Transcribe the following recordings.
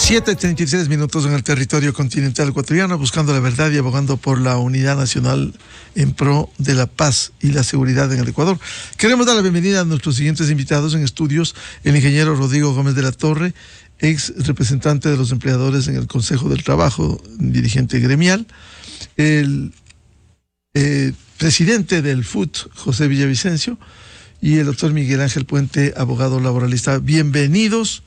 7:36 en el territorio continental ecuatoriano, buscando la verdad y abogando por la unidad nacional en pro de la paz y la seguridad en el Ecuador. Queremos dar la bienvenida a nuestros siguientes invitados en estudios: el ingeniero Rodrigo Gómez de la Torre, ex representante de los empleadores en el Consejo del Trabajo, dirigente gremial; el presidente del FUT, José Villavicencio; y el doctor Miguel Ángel Puente, abogado laboralista. Bienvenidos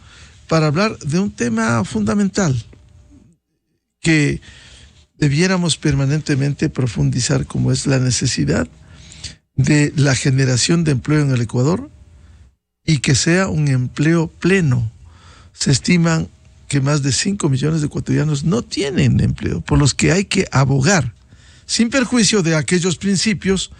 para hablar de un tema fundamental que debiéramos permanentemente profundizar, como es la necesidad de la generación de empleo en el Ecuador y que sea un empleo pleno. Se estiman que más de 5 millones de ecuatorianos no tienen empleo, por los que hay que abogar, sin perjuicio de aquellos principios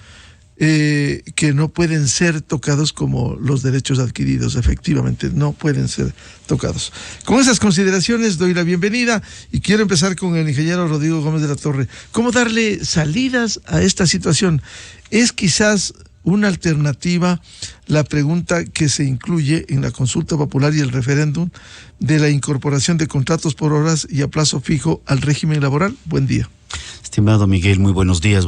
que no pueden ser tocados, como los derechos adquiridos. Efectivamente, no pueden ser tocados. Con esas consideraciones doy la bienvenida y quiero empezar con el ingeniero Rodrigo Gómez de la Torre. ¿Cómo darle salidas a esta situación? ¿Es quizás una alternativa la pregunta que se incluye en la consulta popular y el referéndum de la incorporación de contratos por horas y a plazo fijo al régimen laboral? Buen día. Estimado Miguel, muy buenos días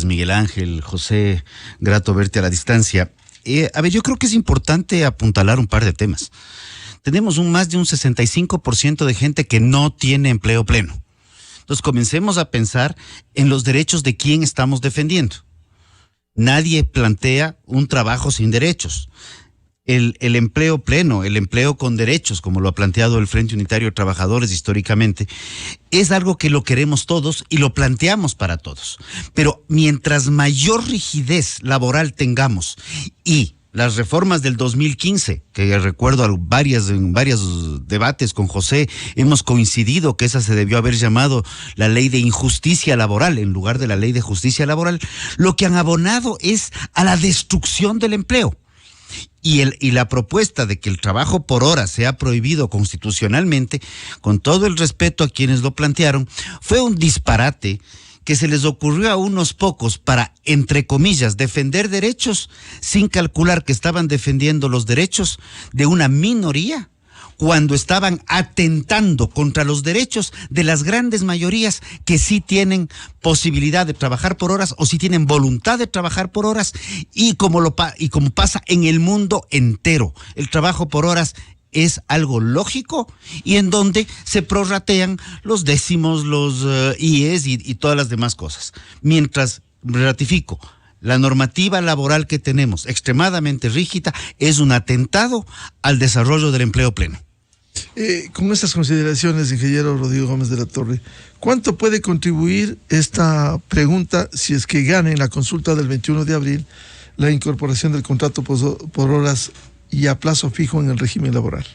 Miguel Ángel, José, grato verte a la distancia. Yo creo que es importante apuntalar un par de temas. Tenemos más de un 65% de gente que no tiene empleo pleno. Entonces comencemos a pensar en los derechos de quién estamos defendiendo. Nadie plantea un trabajo sin derechos. El empleo pleno, el empleo con derechos, como lo ha planteado el Frente Unitario de Trabajadores históricamente, es algo que lo queremos todos y lo planteamos para todos. Pero mientras mayor rigidez laboral tengamos, y las reformas del 2015, que recuerdo en varios debates con José, hemos coincidido que esa se debió haber llamado la ley de injusticia laboral en lugar de la ley de justicia laboral, lo que han abonado es a la destrucción del empleo. Y la propuesta de que el trabajo por hora sea prohibido constitucionalmente, con todo el respeto a quienes lo plantearon, fue un disparate que se les ocurrió a unos pocos para, entre comillas, defender derechos sin calcular que estaban defendiendo los derechos de una minoría, cuando estaban atentando contra los derechos de las grandes mayorías que sí tienen posibilidad de trabajar por horas o sí tienen voluntad de trabajar por horas, y como pasa en el mundo entero, el trabajo por horas es algo lógico y en donde se prorratean los décimos, los IES y todas las demás cosas. Mientras, ratifico, la normativa laboral que tenemos, extremadamente rígida, es un atentado al desarrollo del empleo pleno. Con estas consideraciones, ingeniero Rodrigo Gómez de la Torre, ¿cuánto puede contribuir esta pregunta, si es que gana en la consulta del 21 de abril, la incorporación del contrato por horas y a plazo fijo en el régimen laboral?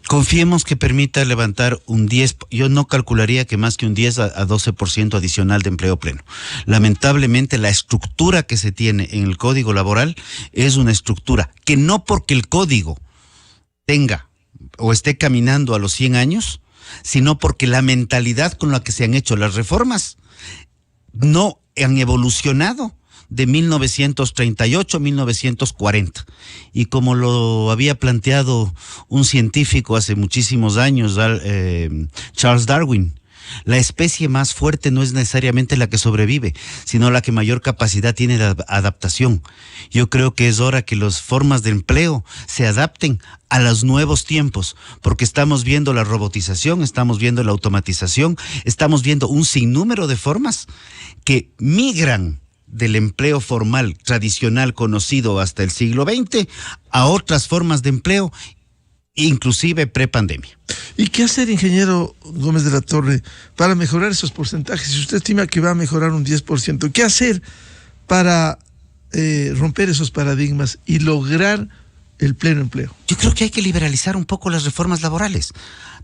Confiemos que permita levantar un 10, yo no calcularía que más que un 10 a 12% adicional de empleo pleno. Lamentablemente la estructura que se tiene en el Código Laboral es una estructura que, no porque el Código tenga o esté caminando a los 100 años, sino porque la mentalidad con la que se han hecho las reformas no han evolucionado de 1938 a 1940. Y como lo había planteado un científico hace muchísimos años, Charles Darwin, la especie más fuerte no es necesariamente la que sobrevive, sino la que mayor capacidad tiene de adaptación. Yo creo que es hora que las formas de empleo se adapten a los nuevos tiempos, porque estamos viendo la robotización, estamos viendo la automatización, estamos viendo un sinnúmero de formas que migran del empleo formal tradicional conocido hasta el siglo XX a otras formas de empleo, inclusive prepandemia. ¿Y qué hacer, ingeniero Gómez de la Torre, para mejorar esos porcentajes? Si usted estima que va a mejorar un 10%, ¿qué hacer para romper esos paradigmas y lograr el pleno empleo? Yo creo que hay que liberalizar un poco las reformas laborales.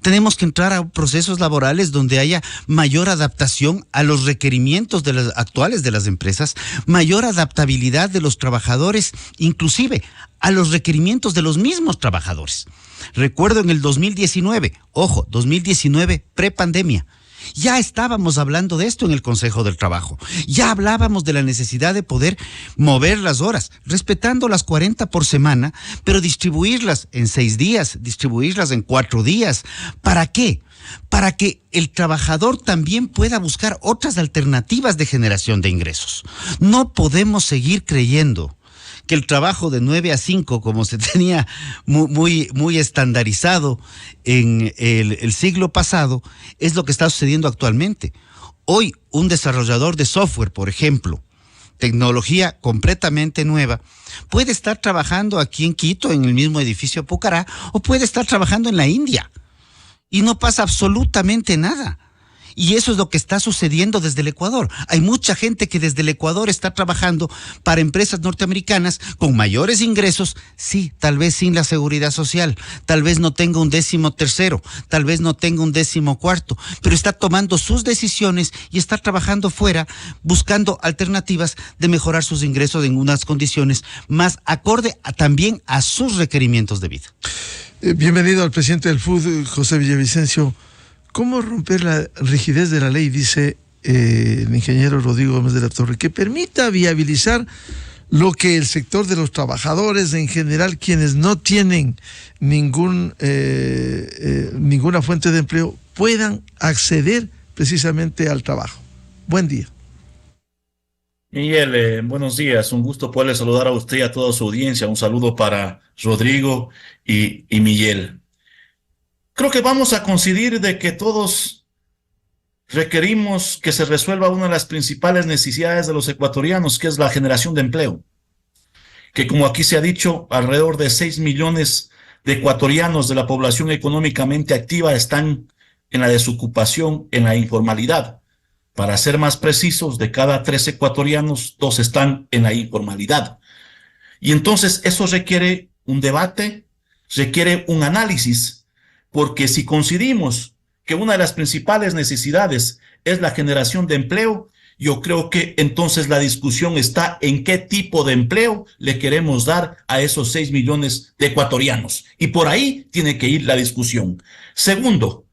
Tenemos que entrar a procesos laborales donde haya mayor adaptación a los requerimientos actuales de las empresas, mayor adaptabilidad de los trabajadores, inclusive a los requerimientos de los mismos trabajadores. Recuerdo en el 2019, 2019 prepandemia, Ya estábamos hablando de esto en el Consejo del Trabajo. Ya hablábamos de la necesidad de poder mover las horas, respetando las 40 por semana, pero distribuirlas en 6 días, distribuirlas en 4 días. ¿Para qué? Para que el trabajador también pueda buscar otras alternativas de generación de ingresos. No podemos seguir creyendo que el trabajo de 9 a 5, como se tenía muy estandarizado en el siglo pasado, es lo que está sucediendo actualmente. Hoy, un desarrollador de software, por ejemplo, tecnología completamente nueva, puede estar trabajando aquí en Quito, en el mismo edificio Pucará, o puede estar trabajando en la India. Y no pasa absolutamente nada. Y eso es lo que está sucediendo desde el Ecuador. Hay mucha gente que desde el Ecuador está trabajando para empresas norteamericanas con mayores ingresos, sí, tal vez sin la seguridad social, tal vez no tenga un 13º, tal vez no tenga un 14º, pero está tomando sus decisiones y está trabajando fuera, buscando alternativas de mejorar sus ingresos en unas condiciones más acorde también a sus requerimientos de vida. Bienvenido al presidente del FUD, José Villavicencio. ¿Cómo romper la rigidez de la ley, dice el ingeniero Rodrigo Gómez de la Torre, que permita viabilizar lo que el sector de los trabajadores en general, quienes no tienen ninguna fuente de empleo, puedan acceder precisamente al trabajo? Buen día. Miguel, buenos días. Un gusto poderle saludar a usted y a toda su audiencia. Un saludo para Rodrigo y Miguel. Creo que vamos a coincidir de que todos requerimos que se resuelva una de las principales necesidades de los ecuatorianos, que es la generación de empleo. Que, como aquí se ha dicho, alrededor de 6 millones de ecuatorianos de la población económicamente activa están en la desocupación, en la informalidad. Para ser más precisos, de cada 3 ecuatorianos, 2 están en la informalidad. Y entonces eso requiere un debate, requiere un análisis, porque si coincidimos que una de las principales necesidades es la generación de empleo, yo creo que entonces la discusión está en qué tipo de empleo le queremos dar a esos 6 millones de ecuatorianos. Y por ahí tiene que ir la discusión. Segundo,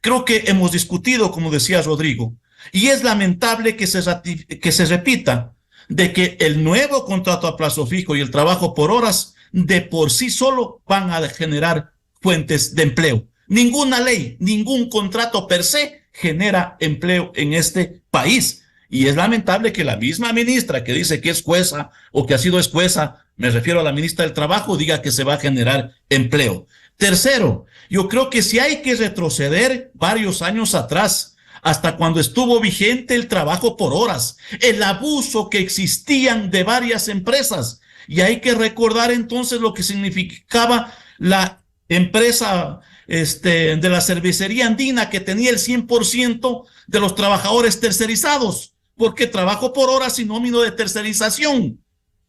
creo que hemos discutido, como decía Rodrigo, y es lamentable que se repita de que el nuevo contrato a plazo fijo y el trabajo por horas de por sí solo van a generar fuentes de empleo. Ninguna ley, ningún contrato per se genera empleo en este país. Y es lamentable que la misma ministra que dice que es jueza o que ha sido jueza, me refiero a la ministra del Trabajo, diga que se va a generar empleo. Tercero, yo creo que si hay que retroceder varios años atrás, hasta cuando estuvo vigente el trabajo por horas, el abuso que existían de varias empresas. Y hay que recordar entonces lo que significaba la empresa de la cervecería andina, que tenía el 100% de los trabajadores tercerizados, porque trabajo por hora sinónimo de tercerización.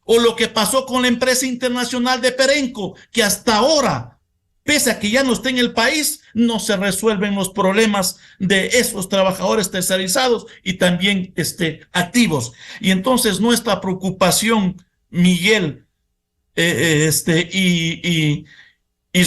O lo que pasó con la empresa internacional de Perenco, que hasta ahora, pese a que ya no está en el país, no se resuelven los problemas de esos trabajadores tercerizados y también activos. Y entonces nuestra preocupación, Miguel y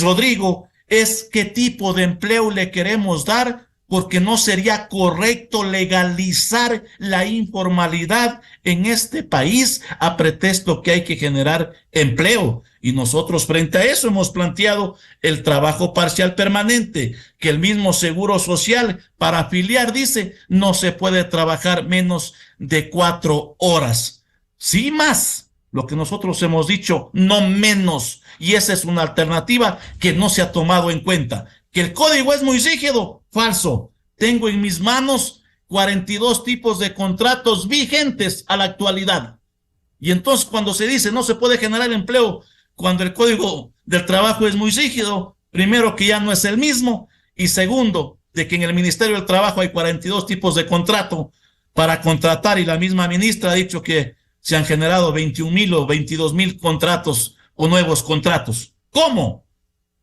Rodrigo, es qué tipo de empleo le queremos dar, porque no sería correcto legalizar la informalidad en este país a pretexto que hay que generar empleo. Y nosotros frente a eso hemos planteado el trabajo parcial permanente, que el mismo Seguro Social para afiliar dice no se puede trabajar menos de 4 horas. Sí, más. Lo que nosotros hemos dicho, no menos. Y esa es una alternativa que no se ha tomado en cuenta. Que el código es muy rígido, falso. Tengo en mis manos 42 tipos de contratos vigentes a la actualidad. Y entonces cuando se dice no se puede generar empleo cuando el código del trabajo es muy rígido, primero que ya no es el mismo, y segundo, de que en el Ministerio del Trabajo hay 42 tipos de contrato para contratar, y la misma ministra ha dicho que se han generado 21,000 o 22,000 contratos o nuevos contratos. ¿Cómo?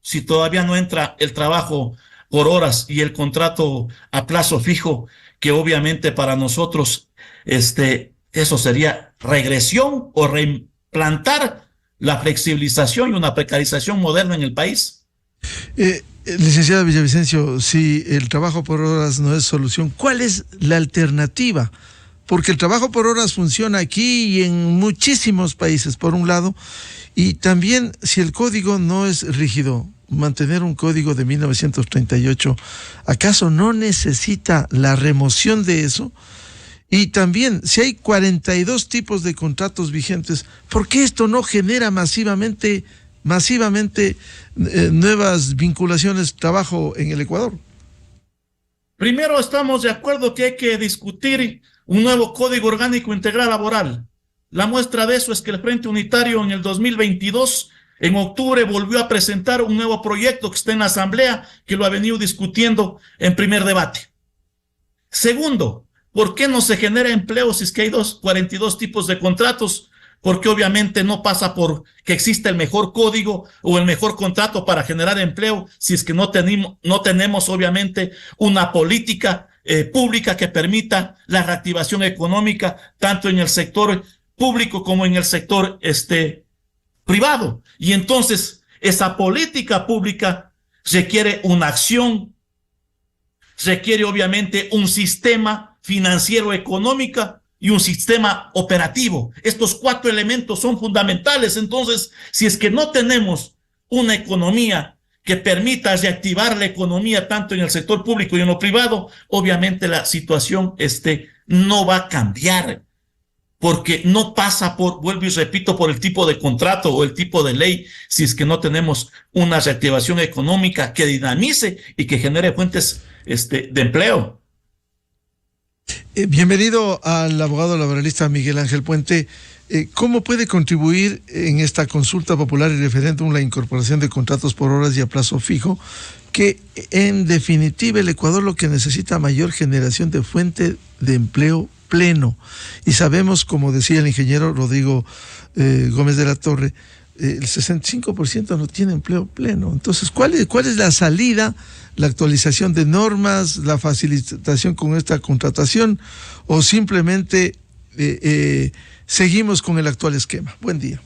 Si todavía no entra el trabajo por horas y el contrato a plazo fijo, que obviamente para nosotros eso sería regresión o reimplantar la flexibilización y una precarización moderna en el país. Licenciada Villavicencio, si el trabajo por horas no es solución, ¿cuál es la alternativa? Porque el trabajo por horas funciona aquí y en muchísimos países, por un lado, y también si el código no es rígido, mantener un código de 1938, ¿acaso no necesita la remoción de eso? Y también, si hay 42 tipos de contratos vigentes, ¿por qué esto no genera masivamente nuevas vinculaciones de trabajo en el Ecuador? Primero, estamos de acuerdo que hay que discutir un nuevo Código Orgánico Integral Laboral. La muestra de eso es que el Frente Unitario en el 2022, en octubre, volvió a presentar un nuevo proyecto que está en la Asamblea, que lo ha venido discutiendo en primer debate. Segundo, ¿por qué no se genera empleo si es que hay 42 tipos de contratos? Porque obviamente no pasa por que exista el mejor código o el mejor contrato para generar empleo, si es que no tenemos obviamente una política pública que permita la reactivación económica, tanto en el sector público como en el sector privado. Y entonces esa política pública requiere una acción, requiere obviamente un sistema financiero económico y un sistema operativo. Estos 4 elementos son fundamentales. Entonces, si es que no tenemos una economía que permita reactivar la economía tanto en el sector público y en lo privado, obviamente la situación no va a cambiar, porque no pasa por, vuelvo y repito, por el tipo de contrato o el tipo de ley, si es que no tenemos una reactivación económica que dinamice y que genere fuentes de empleo. Bienvenido al abogado laboralista Miguel Ángel Puente. ¿Cómo puede contribuir en esta consulta popular y referéndum la incorporación de contratos por horas y a plazo fijo? Que en definitiva el Ecuador lo que necesita mayor generación de fuente de empleo pleno. Y sabemos, como decía el ingeniero Rodrigo Gómez de la Torre, el 65% no tiene empleo pleno. Entonces, ¿cuál es la salida? ¿La actualización de normas, la facilitación con esta contratación o simplemente seguimos con el actual esquema? Buen día.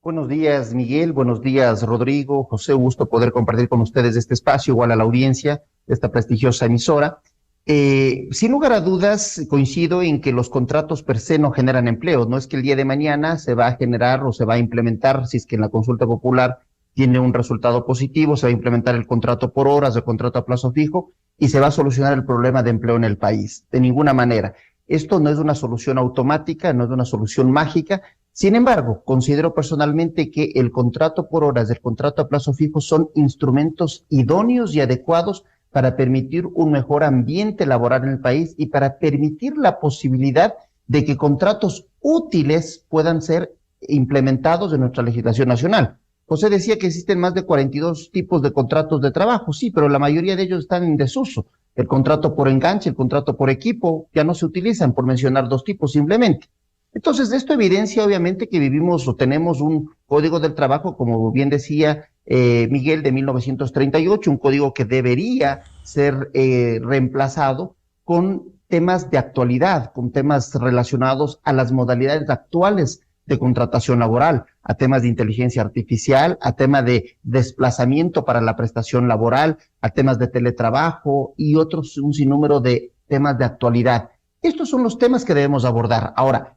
Buenos días, Miguel. Buenos días, Rodrigo. José, un gusto poder compartir con ustedes este espacio, igual a la audiencia de esta prestigiosa emisora. Sin lugar a dudas, coincido en que los contratos per se no generan empleo. No es que el día de mañana se va a generar o se va a implementar, si es que en la consulta popular tiene un resultado positivo, se va a implementar el contrato por horas, el contrato a plazo fijo y se va a solucionar el problema de empleo en el país. De ninguna manera. Esto no es una solución automática, no es una solución mágica. Sin embargo, considero personalmente que el contrato por horas, el contrato a plazo fijo son instrumentos idóneos y adecuados para permitir un mejor ambiente laboral en el país y para permitir la posibilidad de que contratos útiles puedan ser implementados en nuestra legislación nacional. José decía que existen más de 42 tipos de contratos de trabajo, sí, pero la mayoría de ellos están en desuso. El contrato por enganche, el contrato por equipo, ya no se utilizan, por mencionar 2 tipos simplemente. Entonces, esto evidencia obviamente que vivimos o tenemos un código del trabajo, como bien decía Miguel, de 1938, un código que debería ser reemplazado con temas de actualidad, con temas relacionados a las modalidades actuales de contratación laboral, a temas de inteligencia artificial, a temas de desplazamiento para la prestación laboral, a temas de teletrabajo y otros, un sinnúmero de temas de actualidad. Estos son los temas que debemos abordar. Ahora,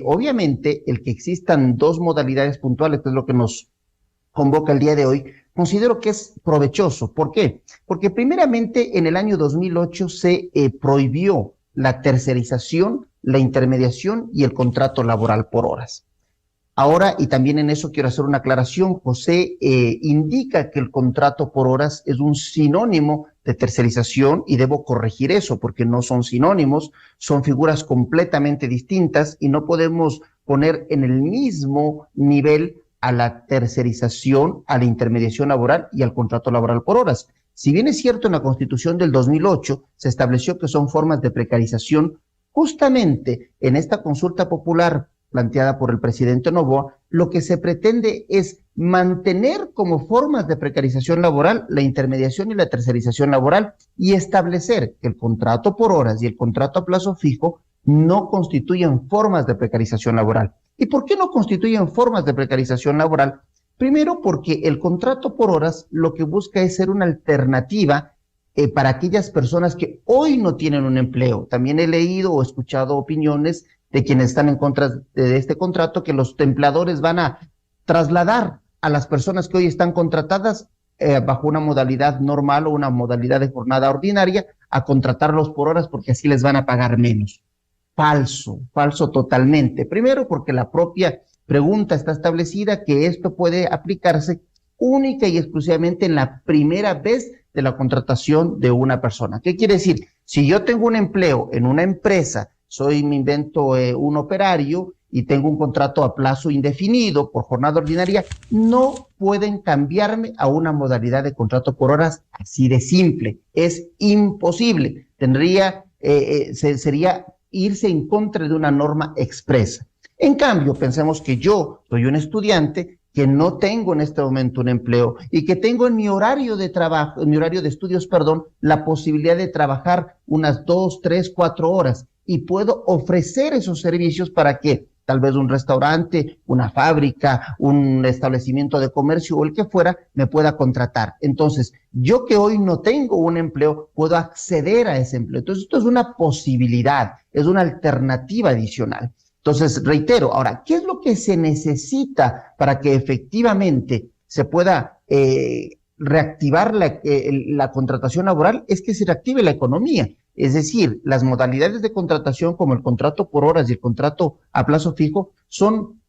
obviamente, el que existan 2 modalidades puntuales, que es lo que nos convoca el día de hoy, considero que es provechoso. ¿Por qué? Porque primeramente en el año 2008 se prohibió la tercerización, la intermediación y el contrato laboral por horas. Ahora, y también en eso quiero hacer una aclaración, José indica que el contrato por horas es un sinónimo de tercerización y debo corregir eso porque no son sinónimos, son figuras completamente distintas y no podemos poner en el mismo nivel a la tercerización, a la intermediación laboral y al contrato laboral por horas. Si bien es cierto, en la Constitución del 2008 se estableció que son formas de precarización, justamente en esta consulta popular planteada por el presidente Noboa, lo que se pretende es mantener como formas de precarización laboral la intermediación y la tercerización laboral y establecer que el contrato por horas y el contrato a plazo fijo no constituyen formas de precarización laboral. ¿Y por qué no constituyen formas de precarización laboral? Primero, porque el contrato por horas lo que busca es ser una alternativa para aquellas personas que hoy no tienen un empleo. También he leído o escuchado opiniones de quienes están en contra de este contrato, que los empleadores van a trasladar a las personas que hoy están contratadas bajo una modalidad normal o una modalidad de jornada ordinaria, a contratarlos por horas porque así les van a pagar menos. Falso, falso totalmente. Primero, porque la propia pregunta está establecida que esto puede aplicarse única y exclusivamente en la primera vez de la contratación de una persona. ¿Qué quiere decir? Si yo tengo un empleo en una empresa, me invento un operario y tengo un contrato a plazo indefinido por jornada ordinaria, no pueden cambiarme a una modalidad de contrato por horas así de simple. Es imposible. Sería irse en contra de una norma expresa. En cambio, pensemos que yo soy un estudiante que no tengo en este momento un empleo y que tengo en mi horario de trabajo, en mi horario de estudios, la posibilidad de trabajar unas 2, 3, 4 horas y puedo ofrecer esos servicios para que tal vez un restaurante, una fábrica, un establecimiento de comercio o el que fuera me pueda contratar. Entonces, yo que hoy no tengo un empleo, puedo acceder a ese empleo. Entonces, esto es una posibilidad, es una alternativa adicional. Entonces, reitero, ahora, ¿qué es lo que se necesita para que efectivamente se pueda reactivar la contratación laboral? Es que se reactive la economía. Es decir, las modalidades de contratación como el contrato por horas y el contrato a plazo fijo son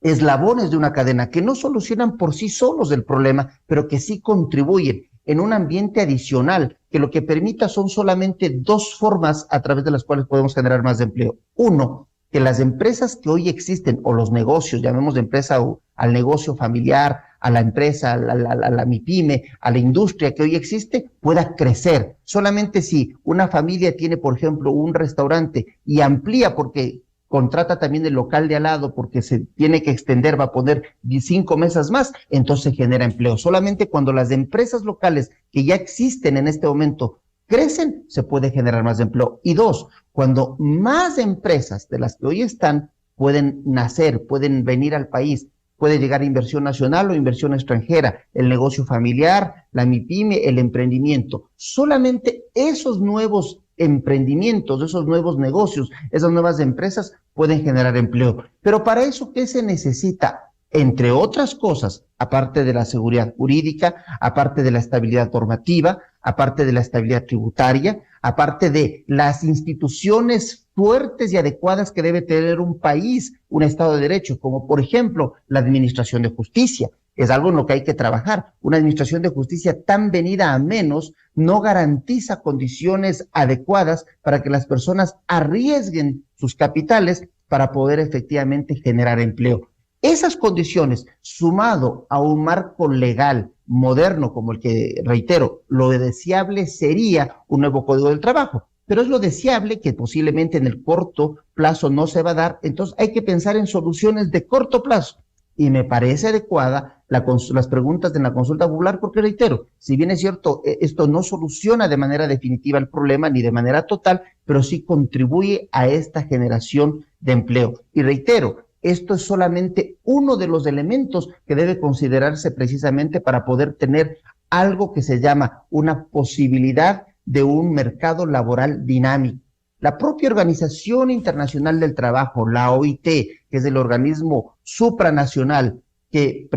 eslabones de una cadena que no solucionan por sí solos el problema, pero que sí contribuyen en un ambiente adicional, que lo que permita son solamente dos formas a través de las cuales podemos generar más empleo. Uno, que las empresas que hoy existen, o los negocios, llamemos de empresa o al negocio familiar, a la empresa, a la MIPYME, a la industria que hoy existe, pueda crecer. Solamente si una familia tiene, por ejemplo, un restaurante y amplía porque contrata también el local de al lado porque se tiene que extender, va a poner 5 mesas más, entonces genera empleo. Solamente cuando las empresas locales que ya existen en este momento crecen, se puede generar más empleo. Y dos, cuando más empresas de las que hoy están pueden nacer, pueden venir al país, puede llegar inversión nacional o inversión extranjera, el negocio familiar, la MIPYME, el emprendimiento. Solamente esos nuevos emprendimientos, esos nuevos negocios, esas nuevas empresas pueden generar empleo. Pero para eso, ¿qué se necesita? Entre otras cosas, aparte de la seguridad jurídica, aparte de la estabilidad normativa, aparte de la estabilidad tributaria, aparte de las instituciones fuertes y adecuadas que debe tener un país, un Estado de Derecho, como por ejemplo la administración de justicia. Es algo en lo que hay que trabajar. Una administración de justicia tan venida a menos no garantiza condiciones adecuadas para que las personas arriesguen sus capitales para poder efectivamente generar empleo. Esas condiciones, sumado a un marco legal moderno como el que, reitero, lo deseable sería un nuevo Código del Trabajo, pero es lo deseable que posiblemente en el corto plazo no se va a dar, entonces hay que pensar en soluciones de corto plazo. Y me parece adecuada las preguntas de la consulta popular porque, reitero, si bien es cierto, esto no soluciona de manera definitiva el problema ni de manera total, pero sí contribuye a esta generación de empleo. Y reitero, esto es solamente uno de los elementos que debe considerarse precisamente para poder tener algo que se llama una posibilidad de un mercado laboral dinámico. La propia Organización Internacional del Trabajo, la OIT, que es el organismo supranacional que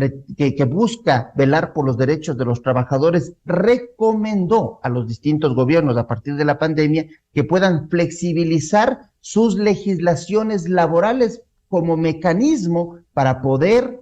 busca velar por los derechos de los trabajadores, recomendó a los distintos gobiernos a partir de la pandemia que puedan flexibilizar sus legislaciones laborales como mecanismo para poder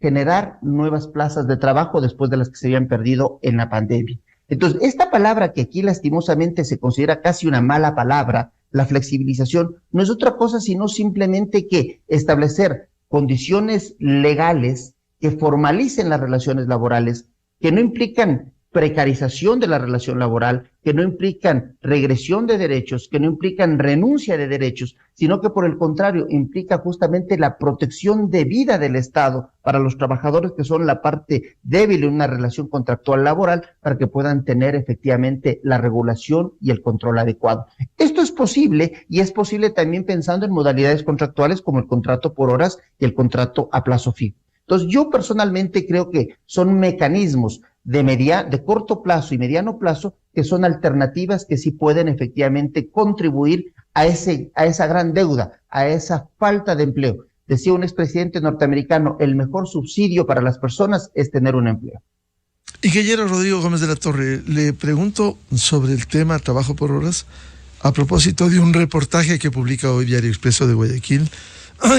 generar nuevas plazas de trabajo después de las que se habían perdido en la pandemia. Entonces, esta palabra que aquí lastimosamente se considera casi una mala palabra, la flexibilización, no es otra cosa sino simplemente que establecer condiciones legales que formalicen las relaciones laborales, que no implican precarización de la relación laboral, que no implican regresión de derechos, que no implican renuncia de derechos, sino que por el contrario implica justamente la protección debida del Estado para los trabajadores que son la parte débil en una relación contractual laboral para que puedan tener efectivamente la regulación y el control adecuado. Esto es posible y es posible también pensando en modalidades contractuales como el contrato por horas y el contrato a plazo fijo. Entonces, yo personalmente creo que son mecanismos de corto plazo y mediano plazo que son alternativas que sí pueden efectivamente contribuir a esa gran deuda, a esa falta de empleo. Decía un expresidente norteamericano, el mejor subsidio para las personas es tener un empleo. Ingeniero Rodrigo Gómez de la Torre, le pregunto sobre el tema trabajo por horas a propósito de un reportaje que publica hoy Diario Expreso de Guayaquil,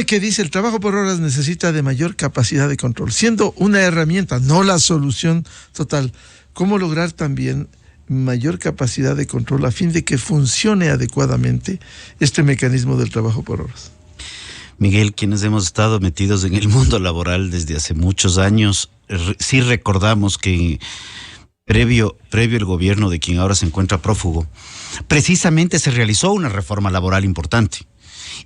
que dice el trabajo por horas necesita de mayor capacidad de control, siendo una herramienta, no la solución total. ¿Cómo lograr también mayor capacidad de control a fin de que funcione adecuadamente este mecanismo del trabajo por horas? Miguel, quienes hemos estado metidos en el mundo laboral desde hace muchos años, sí recordamos que previo el gobierno de quien ahora se encuentra prófugo, precisamente se realizó una reforma laboral importante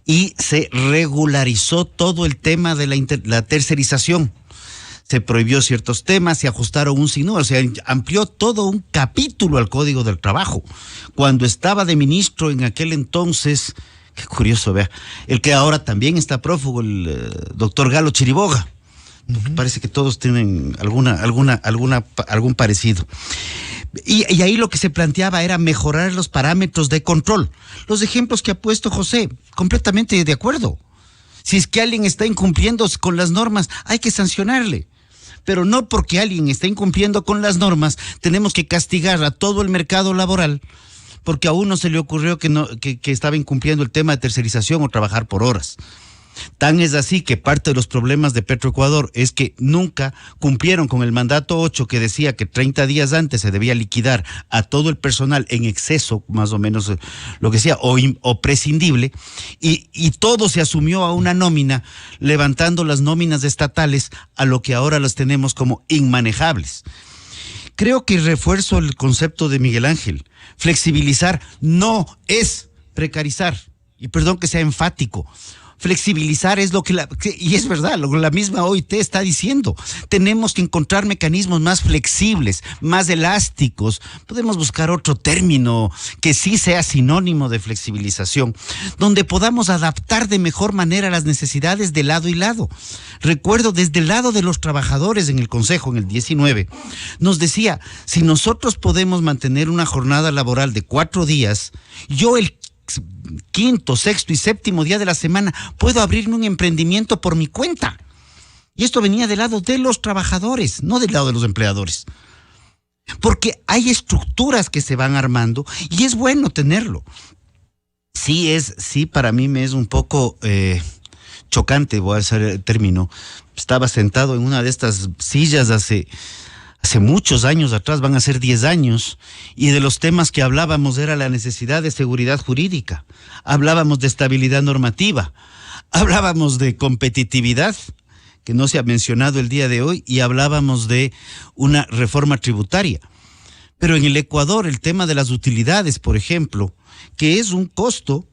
y se regularizó todo el tema de la tercerización. Se prohibió ciertos temas, se ajustaron un sinnúmero, se amplió todo un capítulo al Código del Trabajo. Cuando estaba de ministro en aquel entonces, qué curioso, vea, el que ahora también está prófugo, el doctor Galo Chiriboga. Parece que todos tienen algún parecido. Y ahí lo que se planteaba era mejorar los parámetros de control. Los ejemplos que ha puesto José, completamente de acuerdo. Si es que alguien está incumpliendo con las normas, hay que sancionarle. Pero no porque alguien está incumpliendo con las normas, tenemos que castigar a todo el mercado laboral porque a uno se le ocurrió que estaba incumpliendo el tema de tercerización o trabajar por horas. Tan es así que parte de los problemas de Petroecuador es que nunca cumplieron con el mandato 8 que decía que 30 días antes se debía liquidar a todo el personal en exceso, más o menos lo que sea, o prescindible, y todo se asumió a una nómina, levantando las nóminas estatales a lo que ahora las tenemos como inmanejables. Creo que refuerzo el concepto de Miguel Ángel. Flexibilizar no es precarizar, y perdón que sea enfático. Flexibilizar es y es verdad, lo que la misma OIT está diciendo. Tenemos que encontrar mecanismos más flexibles, más elásticos. Podemos buscar otro término que sí sea sinónimo de flexibilización, donde podamos adaptar de mejor manera las necesidades de lado y lado. Recuerdo desde el lado de los trabajadores en el Consejo, en el 19, nos decía, si nosotros podemos mantener una jornada laboral de 4 días, yo el quinto, sexto y séptimo día de la semana puedo abrirme un emprendimiento por mi cuenta. Y esto venía del lado de los trabajadores, no del lado de los empleadores. Porque hay estructuras que se van armando y es bueno tenerlo. Sí, para mí me es un poco chocante, voy a usar el término. Estaba sentado en una de estas sillas hace muchos años atrás, van a ser 10 años, y de los temas que hablábamos era la necesidad de seguridad jurídica, hablábamos de estabilidad normativa, hablábamos de competitividad, que no se ha mencionado el día de hoy, y hablábamos de una reforma tributaria. Pero en el Ecuador el tema de las utilidades, por ejemplo, que es un costo,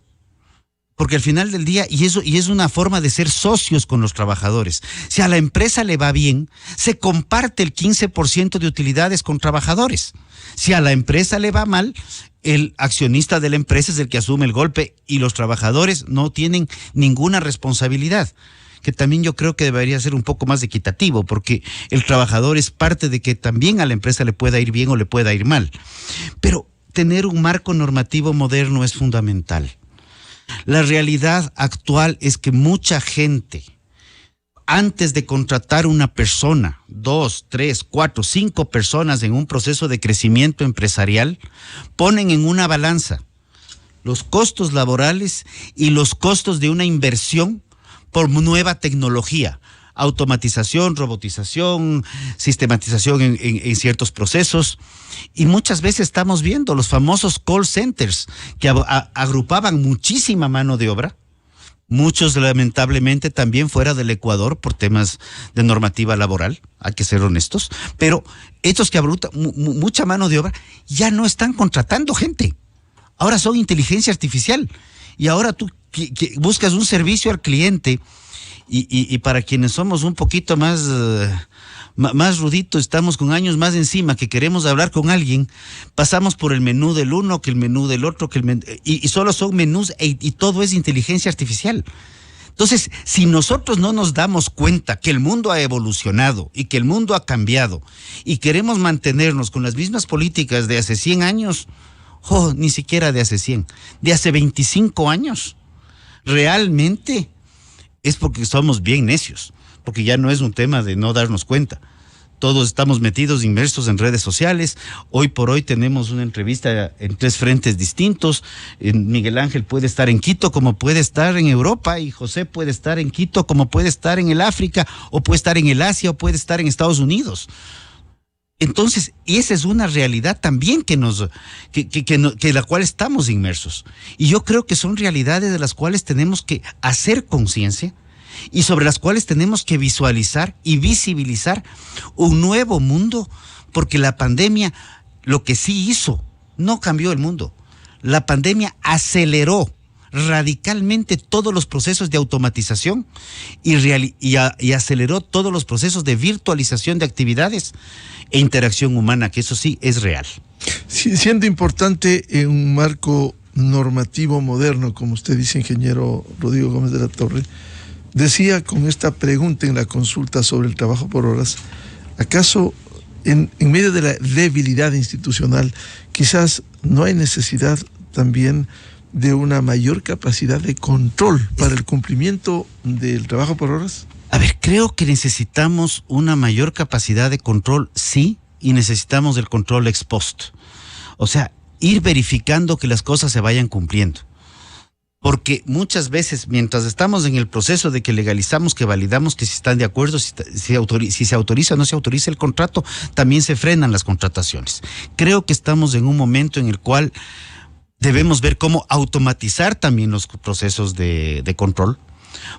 porque al final del día, y es una forma de ser socios con los trabajadores. Si a la empresa le va bien, se comparte el 15% de utilidades con trabajadores. Si a la empresa le va mal, el accionista de la empresa es el que asume el golpe y los trabajadores no tienen ninguna responsabilidad. Que también yo creo que debería ser un poco más equitativo, porque el trabajador es parte de que también a la empresa le pueda ir bien o le pueda ir mal. Pero tener un marco normativo moderno es fundamental. La realidad actual es que mucha gente, antes de contratar una persona, 2, 3, 4, 5 personas en un proceso de crecimiento empresarial, ponen en una balanza los costos laborales y los costos de una inversión por nueva tecnología, automatización, robotización, sistematización en ciertos procesos. Y muchas veces estamos viendo los famosos call centers que agrupaban muchísima mano de obra, muchos lamentablemente también fuera del Ecuador por temas de normativa laboral, hay que ser honestos, pero estos que agrupan mucha mano de obra ya no están contratando gente, ahora son inteligencia artificial, y ahora tú que buscas un servicio al cliente. Y para quienes somos un poquito más ruditos, estamos con años más encima, que queremos hablar con alguien, pasamos por el menú del uno, que el menú del otro, y solo son menús y todo es inteligencia artificial. Entonces, si nosotros no nos damos cuenta que el mundo ha evolucionado y que el mundo ha cambiado y queremos mantenernos con las mismas políticas de hace 100 años, ni siquiera de hace 100, de hace 25 años, realmente es porque somos bien necios, porque ya no es un tema de no darnos cuenta. Todos estamos metidos, inmersos en redes sociales. Hoy por hoy tenemos una entrevista en 3 frentes distintos. Miguel Ángel puede estar en Quito como puede estar en Europa, y José puede estar en Quito como puede estar en el África, o puede estar en el Asia, o puede estar en Estados Unidos. Entonces, esa es una realidad también que la cual estamos inmersos. Y yo creo que son realidades de las cuales tenemos que hacer conciencia, y sobre las cuales tenemos que visualizar y visibilizar un nuevo mundo, porque la pandemia lo que sí hizo, no cambió el mundo. La pandemia aceleró radicalmente todos los procesos de automatización y aceleró todos los procesos de virtualización de actividades e interacción humana, que eso sí es real. Sí, siendo importante en un marco normativo moderno, como usted dice, ingeniero Rodrigo Gómez de la Torre, decía con esta pregunta en la consulta sobre el trabajo por horas, ¿acaso en medio de la debilidad institucional quizás no hay necesidad también de una mayor capacidad de control para el cumplimiento del trabajo por horas? A ver, creo que necesitamos una mayor capacidad de control, sí, y necesitamos el control ex post. O sea, ir verificando que las cosas se vayan cumpliendo. Porque muchas veces, mientras estamos en el proceso de que legalizamos, que validamos que si están de acuerdo, si se autoriza o no se autoriza el contrato, también se frenan las contrataciones. Creo que estamos en un momento en el cual debemos ver cómo automatizar también los procesos de control,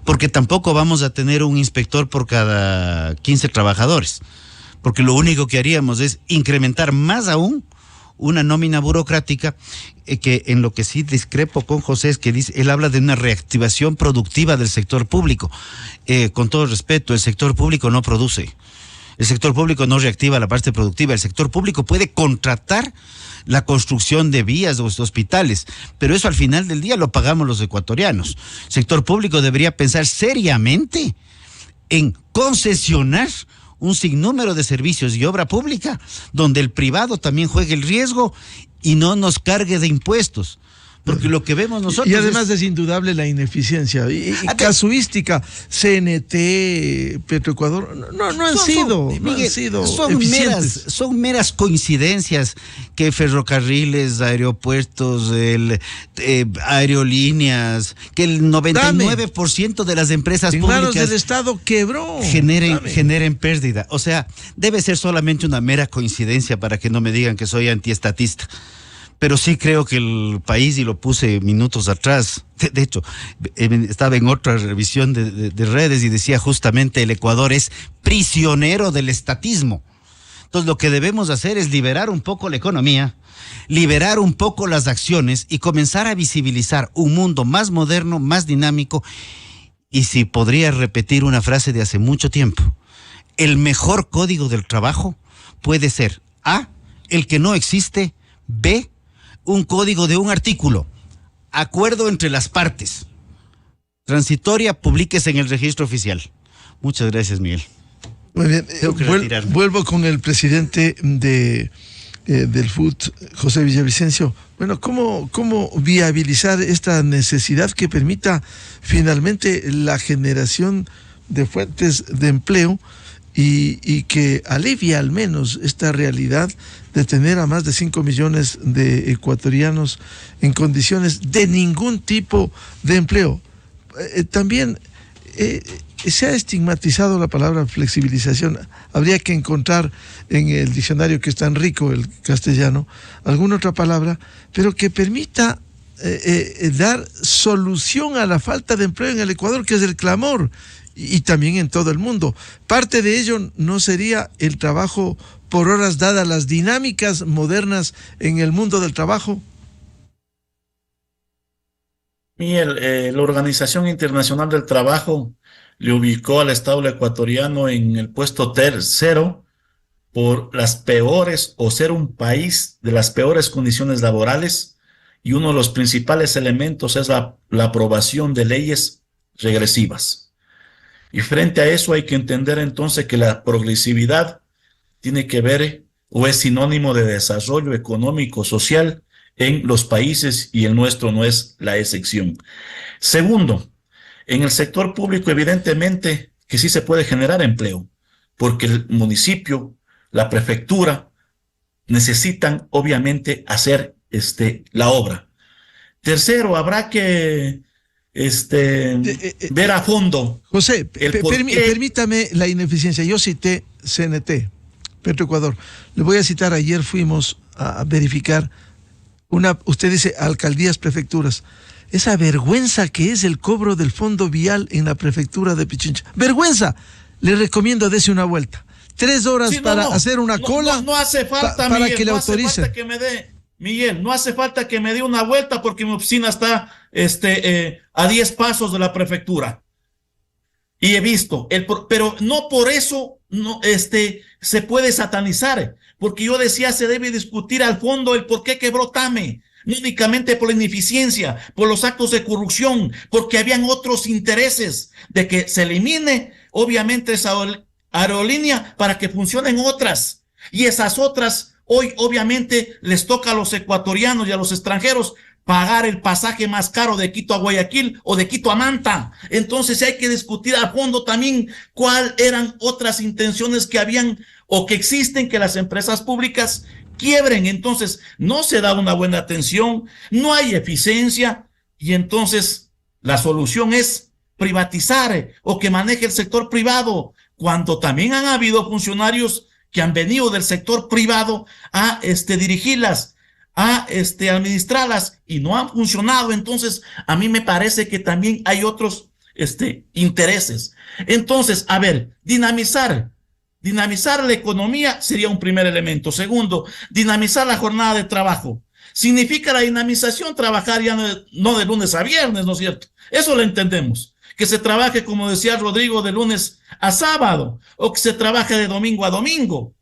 porque tampoco vamos a tener un inspector por cada 15 trabajadores, porque lo único que haríamos es incrementar más aún una nómina burocrática, que en lo que sí discrepo con José es que él habla de una reactivación productiva del sector público. Con todo respeto, el sector público no produce. El sector público no reactiva la parte productiva. El sector público puede contratar la construcción de vías o hospitales, pero eso al final del día lo pagamos los ecuatorianos. El sector público debería pensar seriamente en concesionar un sinnúmero de servicios y obra pública, donde el privado también juegue el riesgo y no nos cargue de impuestos. Porque lo que vemos nosotros. Y además es indudable la ineficiencia. Y casuística, CNT, Petroecuador, no han sido eficientes. Son meras coincidencias que ferrocarriles, aeropuertos, aerolíneas, que el 99% de las empresas en públicas manos del Estado quebró. Generen pérdida. O sea, debe ser solamente una mera coincidencia para que no me digan que soy antiestatista. Pero sí creo que el país, y lo puse minutos atrás, de hecho, estaba en otra revisión de redes y decía justamente el Ecuador es prisionero del estatismo. Entonces lo que debemos hacer es liberar un poco la economía, liberar un poco las acciones y comenzar a visibilizar un mundo más moderno, más dinámico. Y si podría repetir una frase de hace mucho tiempo, el mejor código del trabajo puede ser A, el que no existe, B, un código de un artículo, acuerdo entre las partes, transitoria, publíquese en el registro oficial. Muchas gracias, Miguel. Muy bien, vuelvo con el presidente del FUT, José Villavicencio. Bueno, ¿cómo viabilizar esta necesidad que permita finalmente la generación de fuentes de empleo y que alivie al menos esta realidad de tener a más de 5 millones de ecuatorianos en condiciones de ningún tipo de empleo? También se ha estigmatizado la palabra flexibilización. Habría que encontrar en el diccionario, que es tan rico el castellano, alguna otra palabra, pero que permita dar solución a la falta de empleo en el Ecuador, que es el clamor, y también en todo el mundo. Parte de ello no sería el trabajo por horas, dadas las dinámicas modernas en el mundo del trabajo. Miguel, la Organización Internacional del Trabajo le ubicó al Estado ecuatoriano en el puesto tercero por las peores, o ser un país de las peores condiciones laborales, y uno de los principales elementos es la aprobación de leyes regresivas. Y frente a eso hay que entender entonces que la progresividad tiene que ver o es sinónimo de desarrollo económico, social en los países, y el nuestro no es la excepción. Segundo, en el sector público evidentemente que sí se puede generar empleo, porque el municipio, la prefectura, necesitan obviamente hacer la obra. Tercero, habrá que ver a fondo. José, permítame la ineficiencia. Yo cité CNT, Petroecuador. Le voy a citar, ayer fuimos a verificar usted dice alcaldías, prefecturas. Esa vergüenza que es el cobro del fondo vial en la prefectura de Pichincha. ¡Vergüenza! Le recomiendo dése una vuelta. 3 horas para hacer una cola. No hace falta, para Miguel, que le no autoricen. hace falta que me dé, Miguel, no hace falta que me dé una vuelta porque mi oficina está a 10 pasos de la prefectura. Y he visto, pero no por eso se puede satanizar, porque yo decía se debe discutir al fondo el por qué quebró TAME, no únicamente por la ineficiencia, por los actos de corrupción, porque habían otros intereses de que se elimine obviamente esa aerolínea para que funcionen otras, y esas otras hoy obviamente les toca a los ecuatorianos y a los extranjeros pagar el pasaje más caro de Quito a Guayaquil o de Quito a Manta. Entonces hay que discutir a fondo también cuáles eran otras intenciones que habían o que existen, que las empresas públicas quiebren. Entonces no se da una buena atención, no hay eficiencia, y entonces la solución es privatizar o que maneje el sector privado, cuando también han habido funcionarios que han venido del sector privado a dirigirlas, a administrarlas, y no han funcionado. Entonces a mí me parece que también hay otros intereses. Entonces, a ver, dinamizar la economía sería un primer elemento. Segundo, dinamizar la jornada de trabajo. Significa la dinamización trabajar ya no de lunes a viernes, ¿no es cierto? Eso lo entendemos. Que se trabaje, como decía Rodrigo, de lunes a sábado, o que se trabaje de domingo a domingo.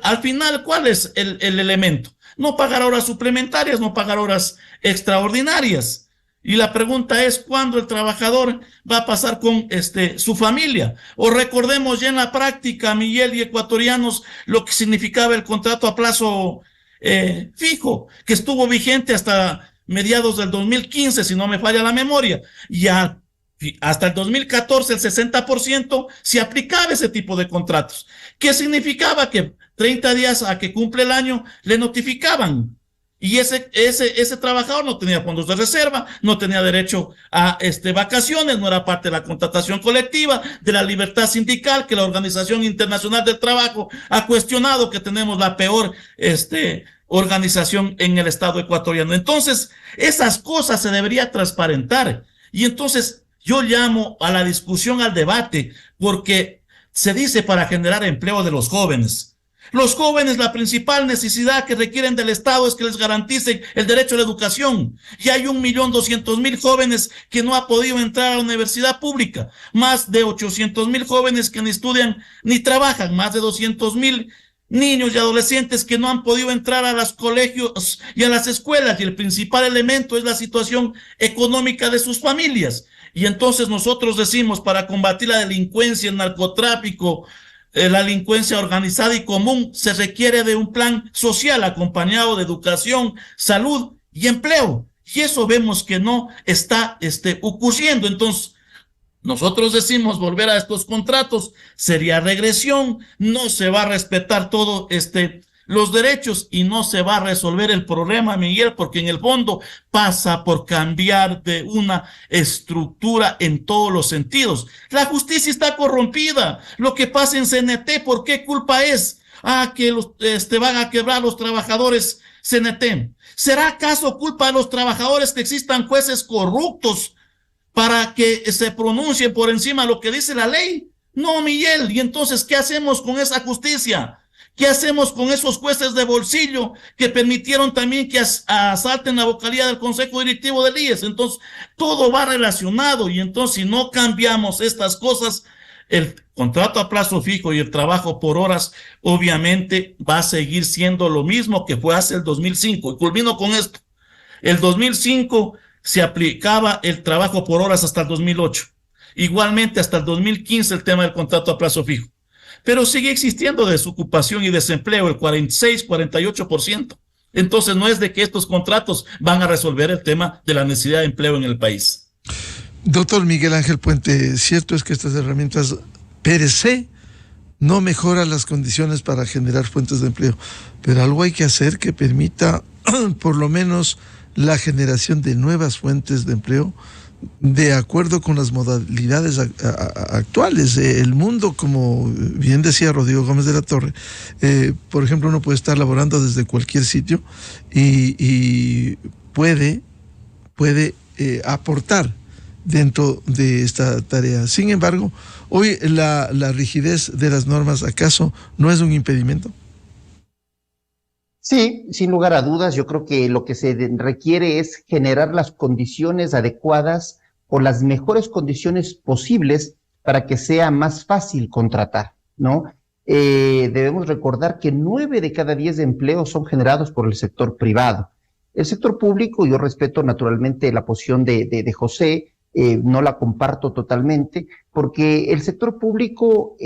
Al final, ¿cuál es el elemento? No pagar horas suplementarias, no pagar horas extraordinarias. Y la pregunta es, ¿cuándo el trabajador va a pasar con su familia? O recordemos ya en la práctica, Miguel y ecuatorianos, lo que significaba el contrato a plazo fijo, que estuvo vigente hasta mediados del 2015, si no me falla la memoria. Ya hasta el 2014 el 60% se aplicaba ese tipo de contratos. ¿Qué significaba? Que 30 días a que cumple el año le notificaban. Y ese trabajador no tenía fondos de reserva, no tenía derecho a vacaciones, no era parte de la contratación colectiva, de la libertad sindical, que la Organización Internacional del Trabajo ha cuestionado, que tenemos la peor organización en el Estado ecuatoriano. Entonces, esas cosas se debería transparentar. Y entonces yo llamo a la discusión, al debate, porque se dice para generar empleo de los jóvenes. Los jóvenes, la principal necesidad que requieren del Estado es que les garanticen el derecho a la educación. Y hay 1.200.000 jóvenes que no han podido entrar a la universidad pública. Más de 800.000 jóvenes que ni estudian ni trabajan. Más de 200.000 niños y adolescentes que no han podido entrar a los colegios y a las escuelas. Y el principal elemento es la situación económica de sus familias. Y entonces nosotros decimos, para combatir la delincuencia, el narcotráfico, la delincuencia organizada y común, se requiere de un plan social acompañado de educación, salud y empleo. Y eso vemos que no está ocurriendo. Entonces, nosotros decimos volver a estos contratos sería regresión, no se va a respetar todo los derechos y no se va a resolver el problema, Miguel, porque en el fondo pasa por cambiar de una estructura en todos los sentidos. La justicia está corrompida. Lo que pasa en CNT, ¿por qué culpa es? Que van a quebrar los trabajadores CNT. ¿Será acaso culpa de los trabajadores que existan jueces corruptos para que se pronuncien por encima de lo que dice la ley? No, Miguel. ¿Y entonces qué hacemos con esa justicia? ¿Qué hacemos con esos jueces de bolsillo que permitieron también que asalten la vocalía del Consejo Directivo del IES? Entonces, todo va relacionado, y entonces si no cambiamos estas cosas, el contrato a plazo fijo y el trabajo por horas obviamente va a seguir siendo lo mismo que fue hace el 2005. Y culmino con esto. El 2005 se aplicaba el trabajo por horas hasta el 2008. Igualmente, hasta el 2015 el tema del contrato a plazo fijo. Pero sigue existiendo desocupación y desempleo, el 46, 48%. Entonces no es de que estos contratos van a resolver el tema de la necesidad de empleo en el país. Doctor Miguel Ángel Puente, cierto es que estas herramientas per se no mejoran las condiciones para generar fuentes de empleo, pero algo hay que hacer que permita por lo menos la generación de nuevas fuentes de empleo de acuerdo con las modalidades actuales. El mundo, como bien decía Rodrigo Gómez de la Torre, por ejemplo, uno puede estar laborando desde cualquier sitio y puede aportar dentro de esta tarea. Sin embargo, hoy la rigidez de las normas, ¿acaso no es un impedimento? Sí, sin lugar a dudas, yo creo que lo que se requiere es generar las condiciones adecuadas o las mejores condiciones posibles para que sea más fácil contratar, ¿no? Debemos recordar que 9 de cada 10 empleos son generados por el sector privado. El sector público, yo respeto naturalmente la posición de José, no la comparto totalmente, porque el sector público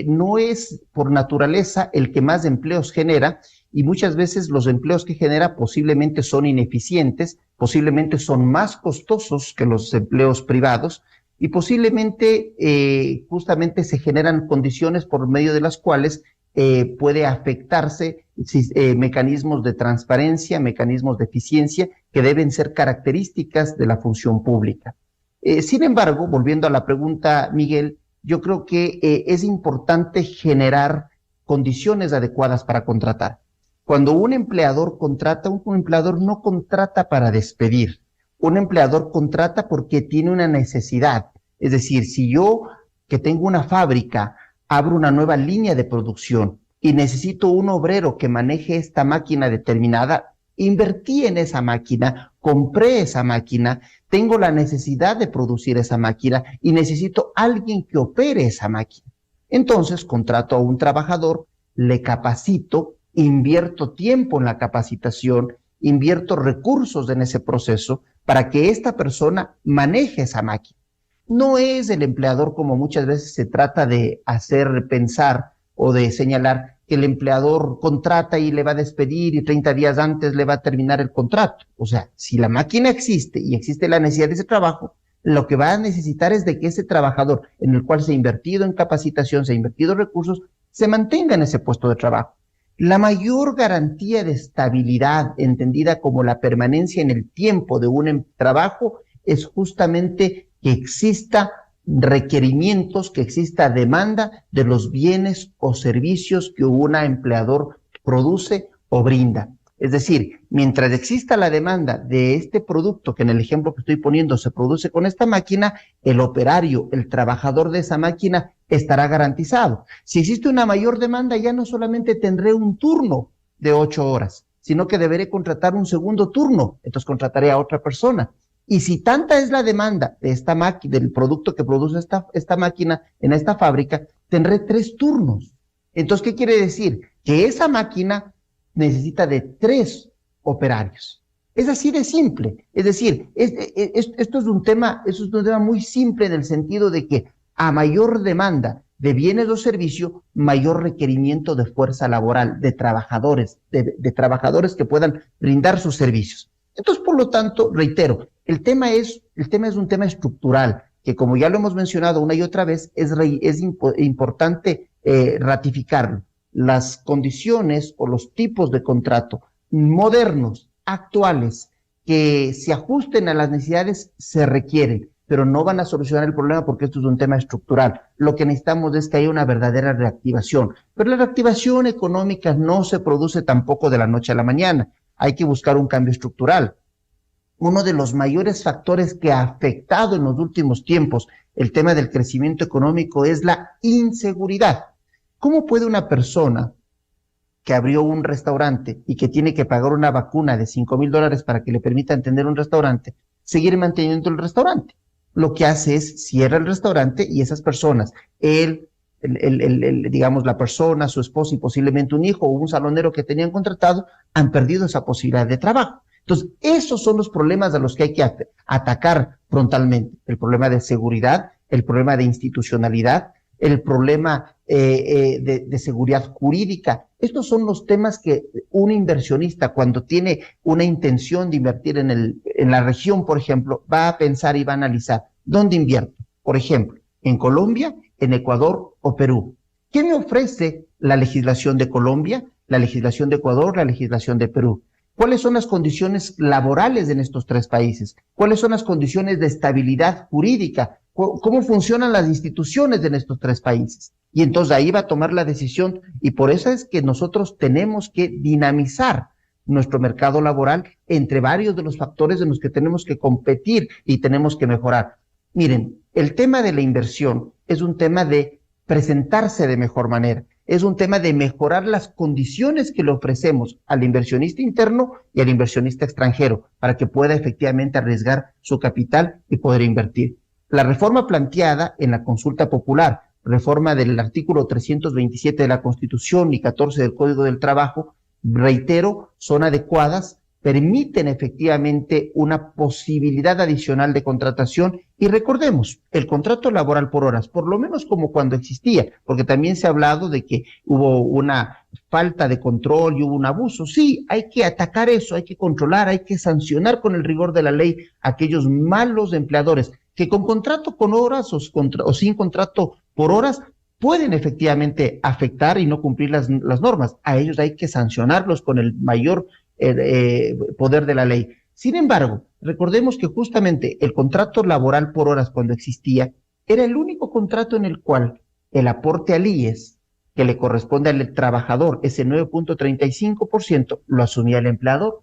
no es por naturaleza el que más empleos genera, y muchas veces los empleos que genera posiblemente son ineficientes, posiblemente son más costosos que los empleos privados, y posiblemente justamente se generan condiciones por medio de las cuales puede afectarse mecanismos de transparencia, mecanismos de eficiencia que deben ser características de la función pública. Sin embargo, volviendo a la pregunta, Miguel, yo creo que es importante generar condiciones adecuadas para contratar. Cuando un empleador contrata, un empleador no contrata para despedir. Un empleador contrata porque tiene una necesidad. Es decir, si yo, que tengo una fábrica, abro una nueva línea de producción y necesito un obrero que maneje esta máquina determinada, invertí en esa máquina, compré esa máquina, tengo la necesidad de producir esa máquina y necesito alguien que opere esa máquina. Entonces contrato a un trabajador, le capacito, invierto tiempo en la capacitación, invierto recursos en ese proceso para que esta persona maneje esa máquina. No es el empleador, como muchas veces se trata de hacer pensar o de señalar, que el empleador contrata y le va a despedir y 30 días antes le va a terminar el contrato. O sea, si la máquina existe y existe la necesidad de ese trabajo, lo que va a necesitar es de que ese trabajador en el cual se ha invertido en capacitación, se ha invertido recursos, se mantenga en ese puesto de trabajo. La mayor garantía de estabilidad, entendida como la permanencia en el tiempo de un trabajo, es justamente que exista requerimientos, que exista demanda de los bienes o servicios que un empleador produce o brinda. Es decir, mientras exista la demanda de este producto, que en el ejemplo que estoy poniendo se produce con esta máquina, el operario, el trabajador de esa máquina estará garantizado. Si existe una mayor demanda, ya no solamente tendré un turno de 8 horas, sino que deberé contratar un segundo turno, entonces contrataré a otra persona. Y si tanta es la demanda de esta máquina, del producto que produce esta máquina en esta fábrica, tendré 3 turnos. Entonces, ¿qué quiere decir? Que esa máquina necesita de 3 operarios. Es así de simple. Es decir, esto es un tema muy simple en el sentido de que a mayor demanda de bienes o servicios, mayor requerimiento de fuerza laboral, de trabajadores, de trabajadores que puedan brindar sus servicios. Entonces, por lo tanto, reitero, el tema es un tema estructural, que como ya lo hemos mencionado una y otra vez, es importante ratificarlo. Las condiciones o los tipos de contrato modernos, actuales, que se ajusten a las necesidades, se requieren, pero no van a solucionar el problema porque esto es un tema estructural. Lo que necesitamos es que haya una verdadera reactivación, pero la reactivación económica no se produce tampoco de la noche a la mañana. Hay que buscar un cambio estructural. Uno de los mayores factores que ha afectado en los últimos tiempos el tema del crecimiento económico es la inseguridad. ¿Cómo puede una persona que abrió un restaurante y que tiene que pagar una vacuna de $5,000 para que le permitan tener un restaurante, seguir manteniendo el restaurante? Lo que hace es cierra el restaurante y esas personas, digamos, la persona, su esposa y posiblemente un hijo o un salonero que tenían contratado, han perdido esa posibilidad de trabajo. Entonces, esos son los problemas a los que hay que atacar frontalmente. El problema de seguridad, el problema de institucionalidad, el problema de seguridad jurídica. Estos son los temas que un inversionista, cuando tiene una intención de invertir en la región, por ejemplo, va a pensar y va a analizar dónde invierto. Por ejemplo, en Colombia, en Ecuador o Perú. ¿Qué me ofrece la legislación de Colombia, la legislación de Ecuador, la legislación de Perú? ¿Cuáles son las condiciones laborales en estos tres países? ¿Cuáles son las condiciones de estabilidad jurídica? ¿Cómo funcionan las instituciones en estos tres países? Y entonces ahí va a tomar la decisión, y por eso es que nosotros tenemos que dinamizar nuestro mercado laboral entre varios de los factores en los que tenemos que competir y tenemos que mejorar. Miren, el tema de la inversión es un tema de presentarse de mejor manera, es un tema de mejorar las condiciones que le ofrecemos al inversionista interno y al inversionista extranjero para que pueda efectivamente arriesgar su capital y poder invertir. La reforma planteada en la consulta popular, reforma del artículo 327 de la Constitución y 14 del Código del Trabajo, reitero, son adecuadas, permiten efectivamente una posibilidad adicional de contratación. Y recordemos, el contrato laboral por horas, por lo menos como cuando existía, porque también se ha hablado de que hubo una falta de control y hubo un abuso. Sí, hay que atacar eso, hay que controlar, hay que sancionar con el rigor de la ley a aquellos malos empleadores que con contrato con horas o sin contrato por horas pueden efectivamente afectar y no cumplir las normas. A ellos hay que sancionarlos con el mayor poder de la ley. Sin embargo, recordemos que justamente el contrato laboral por horas, cuando existía, era el único contrato en el cual el aporte al IES que le corresponde al trabajador, ese 9.35%, lo asumía el empleador.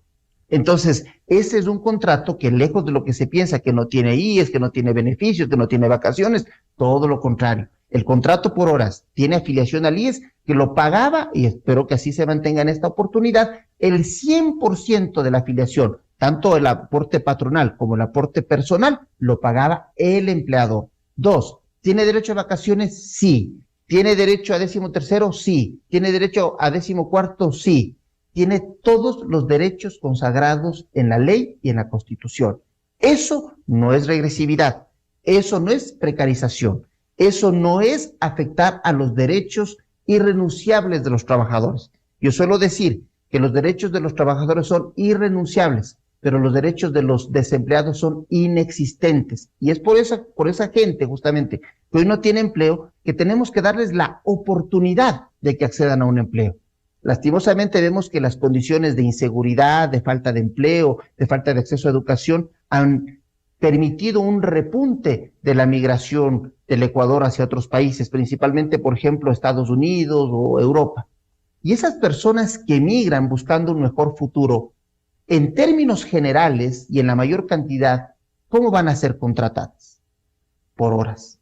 Entonces, ese es un contrato que, lejos de lo que se piensa, que no tiene IES, que no tiene beneficios, que no tiene vacaciones, todo lo contrario. El contrato por horas tiene afiliación al IES, que lo pagaba, y espero que así se mantenga en esta oportunidad, el 100% de la afiliación, tanto el aporte patronal como el aporte personal, lo pagaba el empleador. 2, ¿tiene derecho a vacaciones? Sí. ¿Tiene derecho a 13º? Sí. ¿Tiene derecho a 14º? Sí. Tiene todos los derechos consagrados en la ley y en la Constitución. Eso no es regresividad, eso no es precarización, eso no es afectar a los derechos irrenunciables de los trabajadores. Yo suelo decir que los derechos de los trabajadores son irrenunciables, pero los derechos de los desempleados son inexistentes. Y es por esa gente, justamente, que hoy no tiene empleo, que tenemos que darles la oportunidad de que accedan a un empleo. Lastimosamente vemos que las condiciones de inseguridad, de falta de empleo, de falta de acceso a educación han permitido un repunte de la migración del Ecuador hacia otros países, principalmente, por ejemplo, Estados Unidos o Europa. Y esas personas que migran buscando un mejor futuro, en términos generales y en la mayor cantidad, ¿cómo van a ser contratadas? Por horas.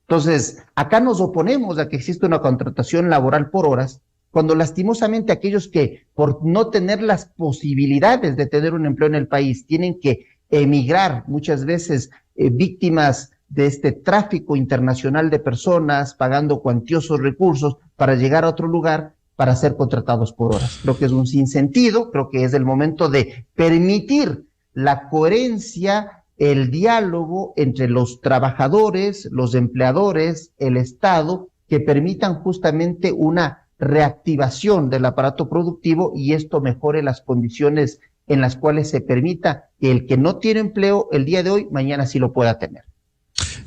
Entonces, acá nos oponemos a que exista una contratación laboral por horas, cuando lastimosamente aquellos que por no tener las posibilidades de tener un empleo en el país tienen que emigrar, muchas veces víctimas de este tráfico internacional de personas, pagando cuantiosos recursos para llegar a otro lugar para ser contratados por horas. Creo que es un sinsentido, creo que es el momento de permitir la coherencia, el diálogo entre los trabajadores, los empleadores, el Estado, que permitan justamente una reactivación del aparato productivo y esto mejore las condiciones en las cuales se permita que el que no tiene empleo el día de hoy, mañana sí lo pueda tener.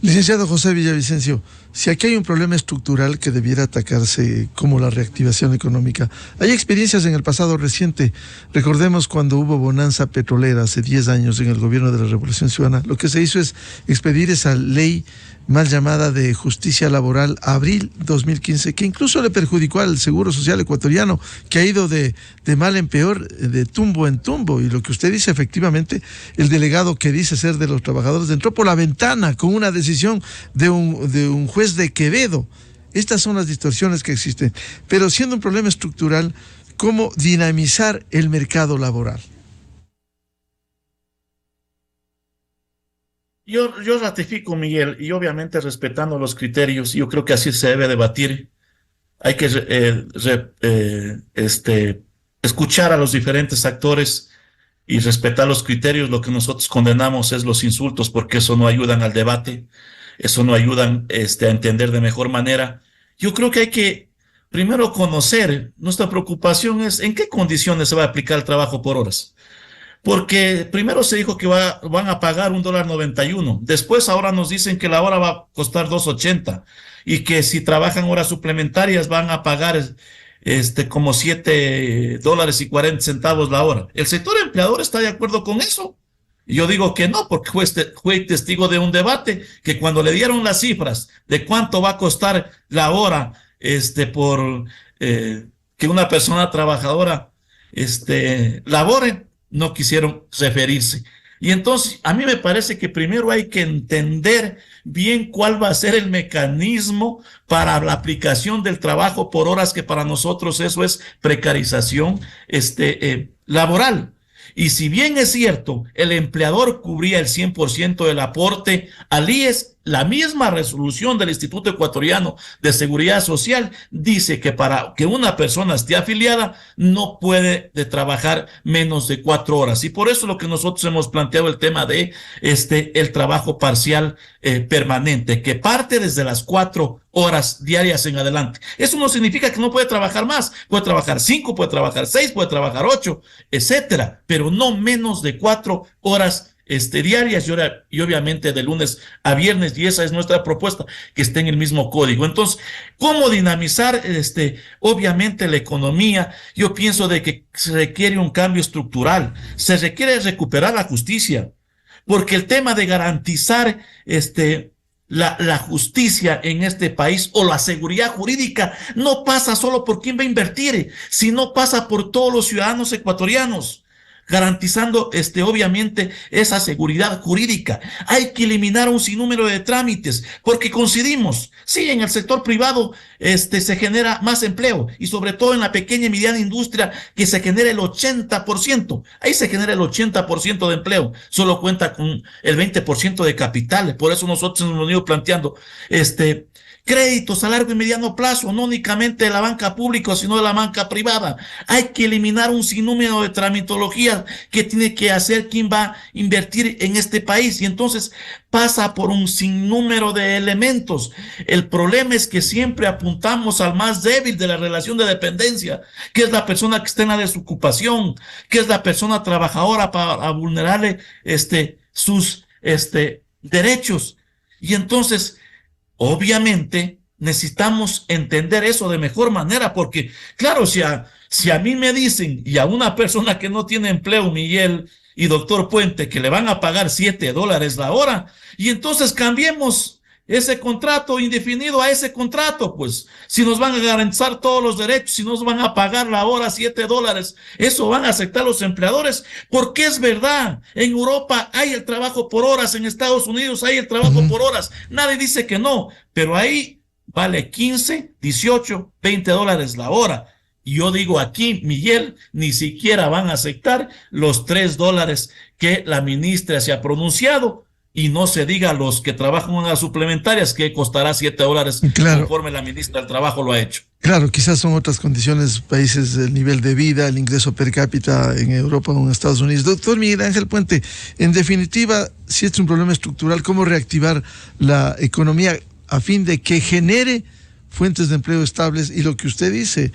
Licenciado José Villavicencio, si aquí hay un problema estructural que debiera atacarse como la reactivación económica, hay experiencias en el pasado reciente. Recordemos cuando hubo bonanza petrolera hace 10 años en el gobierno de la Revolución Ciudadana, lo que se hizo es expedir esa ley mal llamada de justicia laboral, abril 2015, que incluso le perjudicó al Seguro Social ecuatoriano, que ha ido de mal en peor, de tumbo en tumbo. Y lo que usted dice, efectivamente, el delegado que dice ser de los trabajadores entró por la ventana con una decisión de un juez de Quevedo. Estas son las distorsiones que existen. Pero siendo un problema estructural, ¿cómo dinamizar el mercado laboral? Yo ratifico, Miguel, y obviamente respetando los criterios, yo creo que así se debe debatir. Hay que escuchar a los diferentes actores y respetar los criterios. Lo que nosotros condenamos es los insultos, porque eso no ayudan al debate. eso no ayuda a entender de mejor manera. Yo creo que hay que primero conocer, nuestra preocupación es en qué condiciones se va a aplicar el trabajo por horas. Porque primero se dijo que van a pagar $1.91. Después ahora nos dicen que la hora va a costar $2.80 y que si trabajan horas suplementarias van a pagar como $7.40 la hora. ¿El sector empleador está de acuerdo con eso? Y yo digo que no, porque fue testigo de un debate que cuando le dieron las cifras de cuánto va a costar la hora por que una persona trabajadora labore, no quisieron referirse. Y entonces, a mí me parece que primero hay que entender bien cuál va a ser el mecanismo para la aplicación del trabajo por horas, que para nosotros eso es precarización laboral. Y si bien es cierto, el empleador cubría el 100% del aporte al IES, la misma resolución del Instituto Ecuatoriano de Seguridad Social dice que para que una persona esté afiliada no puede trabajar menos de 4 horas. Y por eso lo que nosotros hemos planteado el tema de el trabajo parcial permanente, que parte desde las 4 horas diarias en adelante. Eso no significa que no puede trabajar más. Puede trabajar 5, puede trabajar 6, puede trabajar 8, etcétera, pero no menos de 4 horas diarias y obviamente de lunes a viernes, y esa es nuestra propuesta, que esté en el mismo código. Entonces, ¿cómo dinamizar obviamente la economía? Yo pienso de que se requiere un cambio estructural, se requiere recuperar la justicia, porque el tema de garantizar la justicia en este país o la seguridad jurídica no pasa solo por quién va a invertir, sino pasa por todos los ciudadanos ecuatorianos, garantizando obviamente esa seguridad jurídica. Hay que eliminar un sinnúmero de trámites, porque coincidimos, sí, en el sector privado se genera más empleo, y sobre todo en la pequeña y mediana industria, que se genera el 80%, ahí se genera el 80% de empleo, solo cuenta con el 20% de capital. Por eso nosotros nos hemos venido planteando créditos a largo y mediano plazo, no únicamente de la banca pública, sino de la banca privada. Hay que eliminar un sinnúmero de tramitologías que tiene que hacer quien va a invertir en este país, y entonces pasa por un sinnúmero de elementos. El problema es que siempre apuntamos al más débil de la relación de dependencia, que es la persona que está en la desocupación, que es la persona trabajadora, para vulnerarle sus derechos. Y entonces, obviamente, necesitamos entender eso de mejor manera, porque, claro, si a mí me dicen, y a una persona que no tiene empleo, Miguel y doctor Puente, que le van a pagar $7 la hora, y entonces cambiemos ese contrato indefinido a ese contrato, pues, si nos van a garantizar todos los derechos, si nos van a pagar la hora $7, eso van a aceptar los empleadores, porque es verdad, en Europa hay el trabajo por horas, en Estados Unidos hay el trabajo por horas, nadie dice que no, pero ahí vale 15, 18, $20 la hora. Y yo digo aquí, Miguel, ni siquiera van a aceptar los $3 que la ministra se ha pronunciado. Y no se diga los que trabajan en las suplementarias, que costará $7, claro, conforme la ministra del Trabajo lo ha hecho. Claro, quizás son otras condiciones, países, el nivel de vida, el ingreso per cápita en Europa o en Estados Unidos. Doctor Miguel Ángel Puente, en definitiva, si es un problema estructural, ¿cómo reactivar la economía a fin de que genere fuentes de empleo estables? Y lo que usted dice,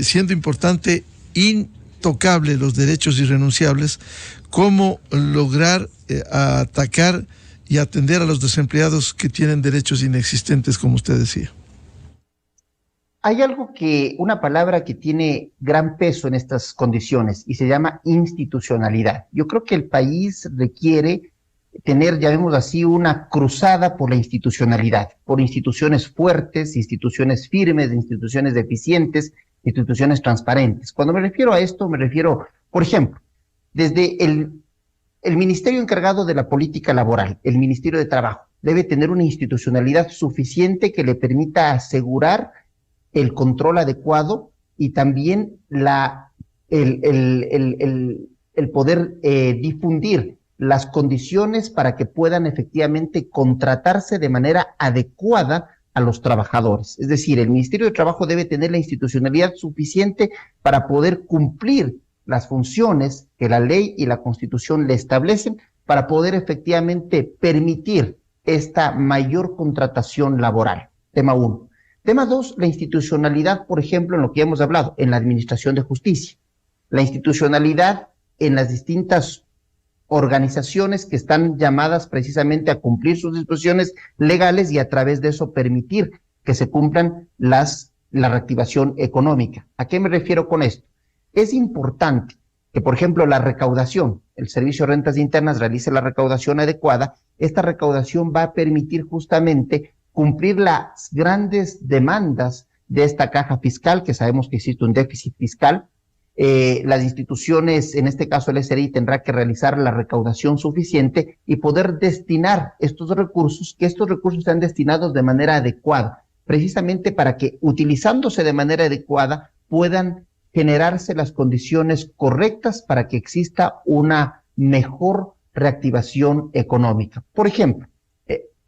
siendo importante, intocable los derechos irrenunciables, ¿cómo lograr atacar y atender a los desempleados que tienen derechos inexistentes, como usted decía? Hay una palabra que tiene gran peso en estas condiciones y se llama institucionalidad. Yo creo que el país requiere tener, llamémoslo así, una cruzada por la institucionalidad, por instituciones fuertes, instituciones firmes, instituciones eficientes, instituciones transparentes. Cuando me refiero a esto, me refiero, por ejemplo, desde el ministerio encargado de la política laboral, el Ministerio de Trabajo, debe tener una institucionalidad suficiente que le permita asegurar el control adecuado y también el poder difundir las condiciones para que puedan efectivamente contratarse de manera adecuada a los trabajadores. Es decir, el Ministerio de Trabajo debe tener la institucionalidad suficiente para poder cumplir las funciones que la ley y la Constitución le establecen, para poder efectivamente permitir esta mayor contratación laboral. Tema 1. Tema 2, la institucionalidad, por ejemplo, en lo que hemos hablado, en la administración de justicia. La institucionalidad en las distintas organizaciones que están llamadas precisamente a cumplir sus disposiciones legales y a través de eso permitir que se cumplan la reactivación económica. ¿A qué me refiero con esto? Es importante que, por ejemplo, la recaudación, el Servicio de Rentas Internas realice la recaudación adecuada. Esta recaudación va a permitir justamente cumplir las grandes demandas de esta caja fiscal, que sabemos que existe un déficit fiscal. Las instituciones, en este caso el SRI, tendrá que realizar la recaudación suficiente y poder destinar estos recursos, que estos recursos sean destinados de manera adecuada, precisamente para que, utilizándose de manera adecuada, puedan generarse las condiciones correctas para que exista una mejor reactivación económica. Por ejemplo,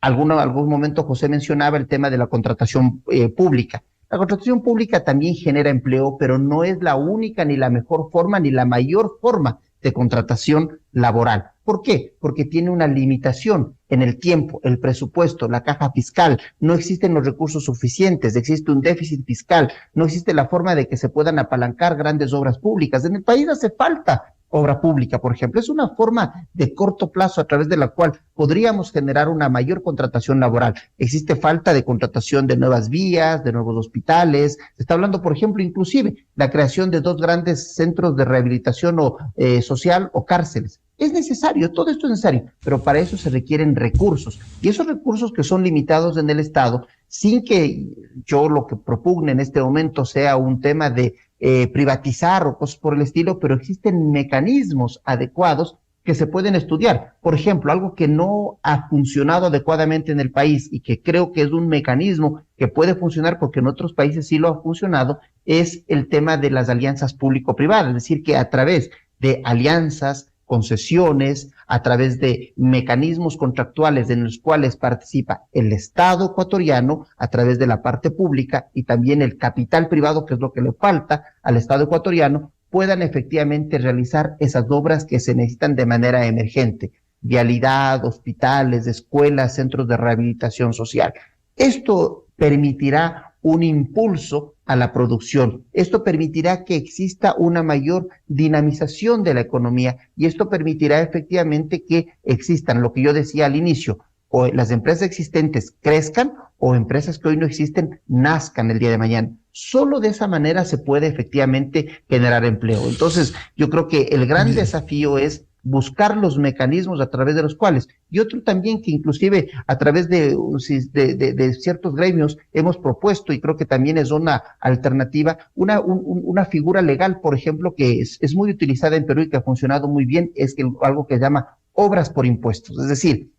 algún momento José mencionaba el tema de la contratación pública. La contratación pública también genera empleo, pero no es la única, ni la mejor forma, ni la mayor forma de contratación laboral. ¿Por qué? Porque tiene una limitación en el tiempo, el presupuesto, la caja fiscal, no existen los recursos suficientes, existe un déficit fiscal, no existe la forma de que se puedan apalancar grandes obras públicas. En el país hace falta obra pública, por ejemplo. Es una forma de corto plazo a través de la cual podríamos generar una mayor contratación laboral. Existe falta de contratación de nuevas vías, de nuevos hospitales. Se está hablando, por ejemplo, inclusive la creación de 2 grandes centros de rehabilitación social o cárceles. Es necesario, todo esto es necesario, pero para eso se requieren recursos. Y esos recursos que son limitados en el Estado, sin que yo lo que propugne en este momento sea un tema de privatizar o cosas por el estilo, pero existen mecanismos adecuados que se pueden estudiar. Por ejemplo, algo que no ha funcionado adecuadamente en el país y que creo que es un mecanismo que puede funcionar porque en otros países sí lo ha funcionado, es el tema de las alianzas público-privadas, es decir, que a través de alianzas, concesiones, a través de mecanismos contractuales en los cuales participa el Estado ecuatoriano a través de la parte pública y también el capital privado, que es lo que le falta al Estado ecuatoriano, puedan efectivamente realizar esas obras que se necesitan de manera emergente: vialidad, hospitales, escuelas, centros de rehabilitación social. Esto permitirá un impulso a la producción. Esto permitirá que exista una mayor dinamización de la economía y esto permitirá efectivamente que existan, lo que yo decía al inicio, o las empresas existentes crezcan o empresas que hoy no existen nazcan el día de mañana. Solo de esa manera se puede efectivamente generar empleo. Entonces, yo creo que el gran desafío es buscar los mecanismos a través de los cuales, y otro también que inclusive a través de ciertos gremios hemos propuesto, y creo que también es una alternativa, una figura legal, por ejemplo, que es muy utilizada en Perú y que ha funcionado muy bien, es que algo que se llama obras por impuestos. Es decir,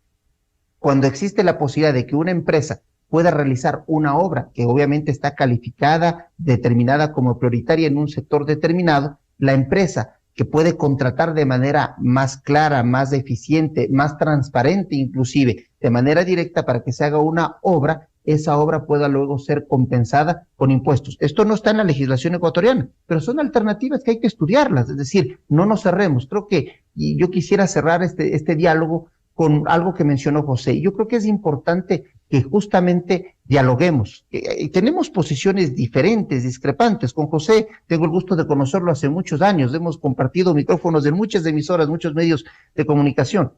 cuando existe la posibilidad de que una empresa pueda realizar una obra que obviamente está calificada, determinada como prioritaria en un sector determinado, la empresa que puede contratar de manera más clara, más eficiente, más transparente inclusive, de manera directa para que se haga una obra, esa obra pueda luego ser compensada con impuestos. Esto no está en la legislación ecuatoriana, pero son alternativas que hay que estudiarlas, es decir, no nos cerremos. Creo que, y yo quisiera cerrar este diálogo con algo que mencionó José. Yo creo que es importante que justamente dialoguemos. Tenemos posiciones diferentes, discrepantes. Con José tengo el gusto de conocerlo hace muchos años. Hemos compartido micrófonos en muchas emisoras, muchos medios de comunicación.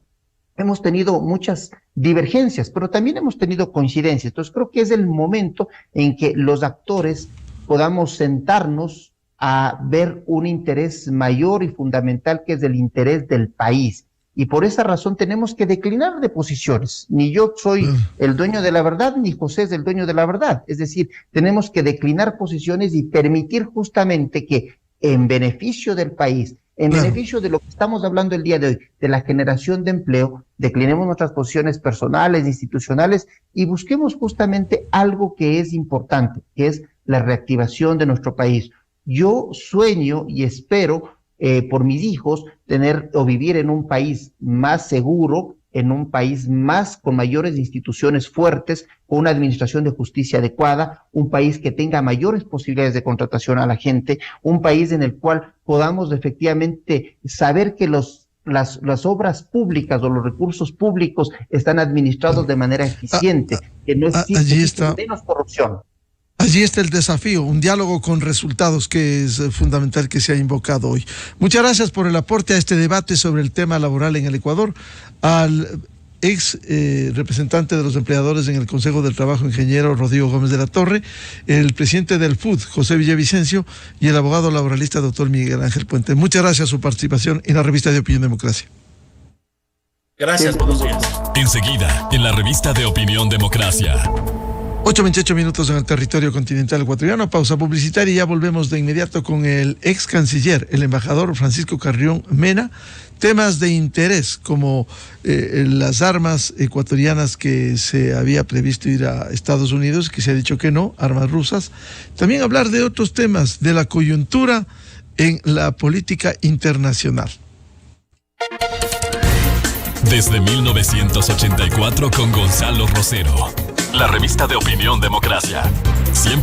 Hemos tenido muchas divergencias, pero también hemos tenido coincidencias. Entonces creo que es el momento en que los actores podamos sentarnos a ver un interés mayor y fundamental, que es el interés del país. Y por esa razón tenemos que declinar de posiciones. Ni yo soy el dueño de la verdad, ni José es el dueño de la verdad. Es decir, tenemos que declinar posiciones y permitir justamente que en beneficio del país, en beneficio de lo que estamos hablando el día de hoy, de la generación de empleo, declinemos nuestras posiciones personales, institucionales y busquemos justamente algo que es importante, que es la reactivación de nuestro país. Yo sueño y espero por mis hijos, tener o vivir en un país más seguro, en un país más con mayores instituciones fuertes, con una administración de justicia adecuada, un país que tenga mayores posibilidades de contratación a la gente, un país en el cual podamos efectivamente saber que los las obras públicas o los recursos públicos están administrados de manera eficiente, que no existe menos corrupción. Allí está el desafío, un diálogo con resultados que es fundamental que se ha invocado hoy. Muchas gracias por el aporte a este debate sobre el tema laboral en el Ecuador. Al ex representante de los empleadores en el Consejo del Trabajo, ingeniero Rodrigo Gómez de la Torre, el presidente del FUD, José Villavicencio, y el abogado laboralista, doctor Miguel Ángel Puente. Muchas gracias por su participación en la revista de Opinión Democracia. Gracias, buenos días. Enseguida, en la revista de Opinión Democracia. 8:28 minutos en el territorio continental ecuatoriano. Pausa publicitaria y ya volvemos de inmediato con el ex canciller, el embajador Francisco Carrión Mena. Temas de interés como las armas ecuatorianas que se había previsto ir a Estados Unidos, que se ha dicho que no, armas rusas. También hablar de otros temas, de la coyuntura en la política internacional. Desde 1984 con Gonzalo Rosero. La revista de Opinión Democracia. Siempre